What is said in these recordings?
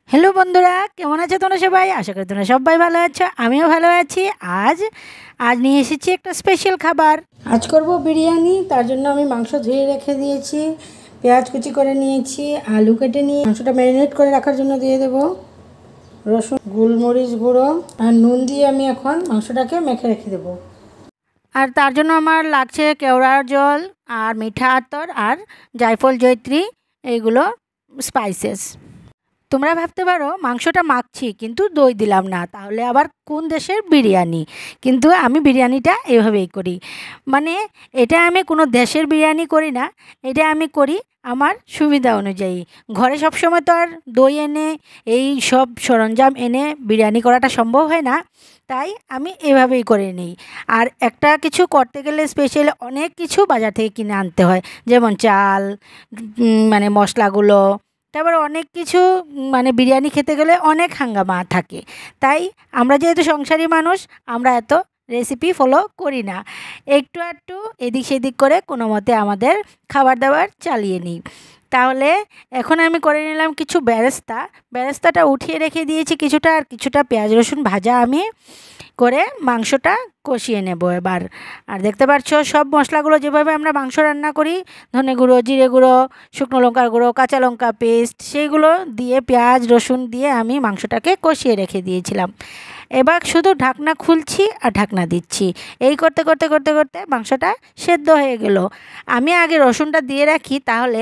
Hello বন্ধুরা, কেমন আছো তোমরা সবাই? আশা করি তোমরা সবাই ভালো আছো, আমিও ভালো আছি। আজ আজ নিয়ে এসেছি একটা স্পেশাল খাবার। আজ করব বিরিয়ানি। তার জন্য আমি মাংস ধুয়ে রেখে দিয়েছি, পেঁয়াজ কুচি করে নিয়েছি, আলু কেটে নিয়ে মাংসটা ম্যারিনেট করে রাখার জন্য দিয়ে দেবো রসুন, গোলমরিচ গুঁড়ো আর নুন দিয়ে আমি এখন মাংসটাকে মেখে রেখে দেবো। আর তার জন্য আমার লাগছে কেওড়ার জল আর মিঠা আতর আর জায়ফল জয়ত্রী, এইগুলো স্পাইসেস। তোমরা ভাবতে পারো মাংসটা মাখছি কিন্তু দই দিলাম না, তাহলে আবার কোন দেশের বিরিয়ানি? কিন্তু আমি বিরিয়ানিটা এভাবেই করি। মানে এটা আমি কোনো দেশের বিরিয়ানি করি না, এটা আমি করি আমার সুবিধা অনুযায়ী। ঘরে সবসময় তো আর দই এনে এই সব সরঞ্জাম এনে বিরিয়ানি করাটা সম্ভব হয় না, তাই আমি এভাবেই করে নিই। আর একটা কিছু করতে গেলে স্পেশালি অনেক কিছু বাজার থেকে কিনে আনতে হয়, যেমন চাল, মানে মশলাগুলো, তারপর অনেক কিছু, মানে বিরিয়ানি খেতে গেলে অনেক হাঙ্গামা থাকে। তাই আমরা যেহেতু সংসারী মানুষ, আমরা এত রেসিপি ফলো করি না, একটু একটু এদিক সেদিক করে কোনো মতে আমাদের খাবার দাবার চালিয়ে নিই। তাহলে এখন আমি করে নিলাম কিছু বেরেস্তা। বেরেস্তাটা উঠিয়ে রেখে দিয়েছি কিছুটা, আর কিছুটা পেঁয়াজ রসুন ভাজা আমি করে মাংসটা কষিয়ে নেব এবার। আর দেখতে পাচ্ছ সব মশলাগুলো যেভাবে আমরা মাংস রান্না করি, ধনে গুঁড়ো, জিরে গুঁড়ো, শুকনো লঙ্কার গুঁড়ো, কাঁচা লঙ্কা পেস্ট, সেইগুলো দিয়ে পেঁয়াজ রসুন দিয়ে আমি মাংসটাকে কষিয়ে রেখে দিয়েছিলাম। এবার শুধু ঢাকনা খুলছি আর ঢাকনা দিচ্ছি, এই করতে করতে করতে করতে মাংসটা সেদ্ধ হয়ে গেল। আমি আগে রসুনটা দিয়ে রাখি, তাহলে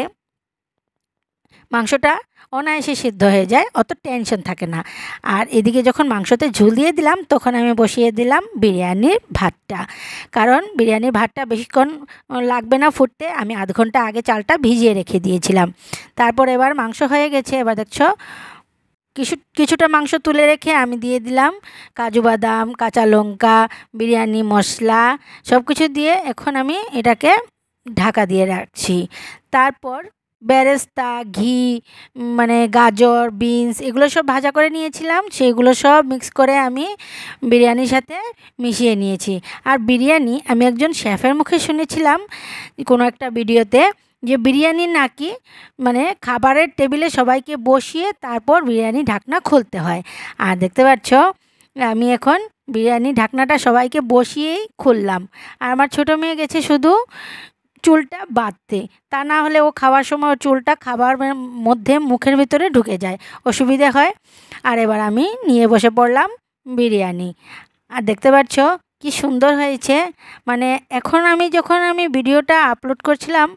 মাংসটা অনায়াসে সিদ্ধ হয়ে যায়, অত টেনশন থাকে না। আর এদিকে যখন মাংসতে ঝোল দিয়ে দিলাম, তখন আমি বসিয়ে দিলাম বিরিয়ানির ভাতটা। কারণ বিরিয়ানির ভাতটা বেশিক্ষণ লাগবে না ফুটতে, আমি আধ ঘন্টা আগে চালটা ভিজিয়ে রেখে দিয়েছিলাম। তারপর এবার মাংস হয়ে গেছে। এবার দেখছো কিছুটা মাংস তুলে রেখে আমি দিয়ে দিলাম কাজু বাদাম, কাঁচা লঙ্কা, বিরিয়ানি মশলা সব কিছু দিয়ে এখন আমি এটাকে ঢাকা দিয়ে রাখছি। তারপর বেরেস্তা, ঘি, মানে গাজর, বিনস, এগুলো সব ভাজা করে নিয়েছিলাম, সেইগুলো সব মিক্স করে আমি বিরিয়ানির সাথে মিশিয়ে নিয়েছি। আর বিরিয়ানি আমি একজন শেফের মুখে শুনেছিলাম কোনো একটা ভিডিওতে, যে বিরিয়ানি নাকি মানে খাবারের টেবিলে সবাইকে বসিয়ে তারপর বিরিয়ানি ঢাকনা খুলতে হয়। আর দেখতে পাচ্ছ আমি এখন বিরিয়ানি ঢাকনাটা সবাইকে বসিয়েই খুললাম। আর আমার ছোটো মেয়ে গেছে শুধু চুলটা বাঁধতে, তা না হলে ও খাওয়ার সময় ওর চুলটা খাবার মধ্যে মুখের ভিতরে ঢুকে যায়, অসুবিধে হয়। আর এবার আমি নিয়ে বসে পড়লাম বিরিয়ানি। আর দেখতে পাচ্ছ কি সুন্দর হয়েছে। মানে এখন যখন আমি ভিডিওটা আপলোড করছিলাম,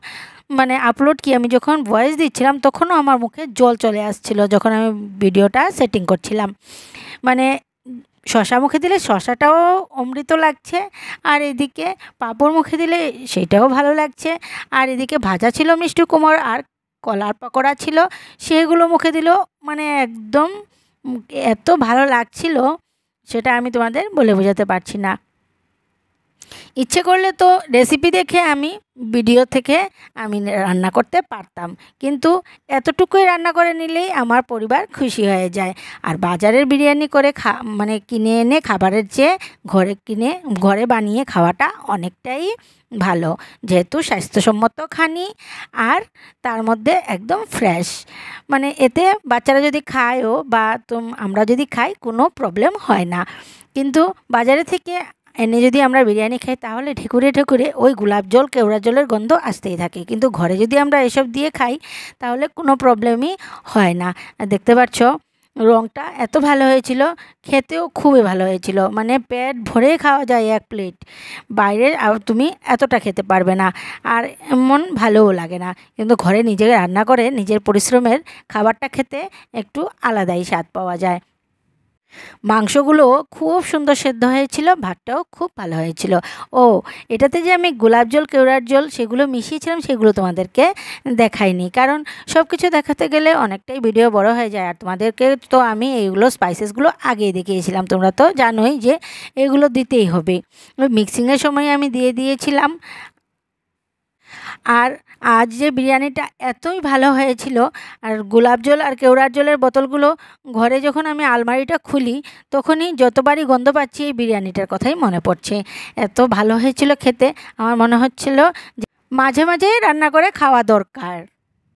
মানে আমি যখন ভয়েস দিচ্ছিলাম, তখনও আমার মুখে জল চলে আসছিল যখন আমি ভিডিওটা সেটিং করছিলাম। মানে শশা মুখে দিলে শশাটাও অমৃত লাগছে, আর এদিকে পাঁপড় মুখে দিলে সেটাও ভালো লাগছে, আর এদিকে ভাজা ছিল মিষ্টি কুমড় আর কলার পকোড়া ছিল, সেগুলো মুখে দিলেও মানে একদম এত ভালো লাগছিল, সেটা আমি তোমাদের বলে বোঝাতে পারছি না। ইচ্ছে করলে তো রেসিপি দেখে আমি ভিডিও থেকে আমি রান্না করতে পারতাম, কিন্তু এতটুকুই রান্না করে নিলেই আমার পরিবার খুশি হয়ে যায়। আর বাজারের বিরিয়ানি করে মানে কিনে এনে খাবারের চেয়ে ঘরে বানিয়ে খাওয়াটা অনেকটাই ভালো, যেহেতু স্বাস্থ্যসম্মত খানি আর তার মধ্যে একদম ফ্রেশ। মানে এতে বাচ্চারা যদি খায়ও বা আমরা যদি খাই, কোনো প্রবলেম হয় না। কিন্তু বাজারে থেকে এনে যদি আমরা বিরিয়ানি খাই, তাহলে ঢেকুরে ঢেকুরে ওই গোলাপ জল, কেওড়া জলের গন্ধ আসতেই থাকে। কিন্তু ঘরে যদি আমরা এসব দিয়ে খাই, তাহলে কোনো প্রবলেমই হয় না। দেখতে পাচ্ছ রঙটা এত ভালো হয়েছিল, খেতেও খুবই ভালো হয়েছিল। মানে পেট ভরে খাওয়া যায় এক প্লেট, বাইরের তুমি এতটা খেতে পারবে না, আর এমন ভালোও লাগে না। কিন্তু ঘরে নিজে রান্না করে নিজের পরিশ্রমের খাবারটা খেতে একটু আলাদাই স্বাদ পাওয়া যায়। মাংসগুলো খুব সুন্দর সেদ্ধ হয়েছিল, ভাতটাও খুব ভালো হয়েছিল। ও, এটাতে যে আমি গোলাপ জল, কেওড়ার জল সেগুলো মিশিয়েছিলাম, সেগুলো তোমাদেরকে দেখাইনি, কারণ সব কিছু দেখাতে গেলে অনেকটাই ভিডিও বড় হয়ে যায়। আর তোমাদেরকে তো আমি এইগুলো স্পাইসেসগুলো আগেই দেখিয়েছিলাম, তোমরা তো জানোই যে এগুলো দিতেই হবে। ওই মিক্সিংয়ের সময় আমি দিয়ে দিয়েছিলাম। আর আজ যে বিরিয়ানিটা এতই ভালো হয়েছিল, আর গোলাপ জল আর কেওড়ার জলের বোতলগুলো ঘরে যখন আমি আলমারিটা খুলি, তখনই যতবারই গন্ধ পাচ্ছি এই বিরিয়ানিটার কথাই মনে পড়ছে। এত ভালো হয়েছিল খেতে, আমার মনে হচ্ছিল যে মাঝে মাঝে রান্না করে খাওয়া দরকার।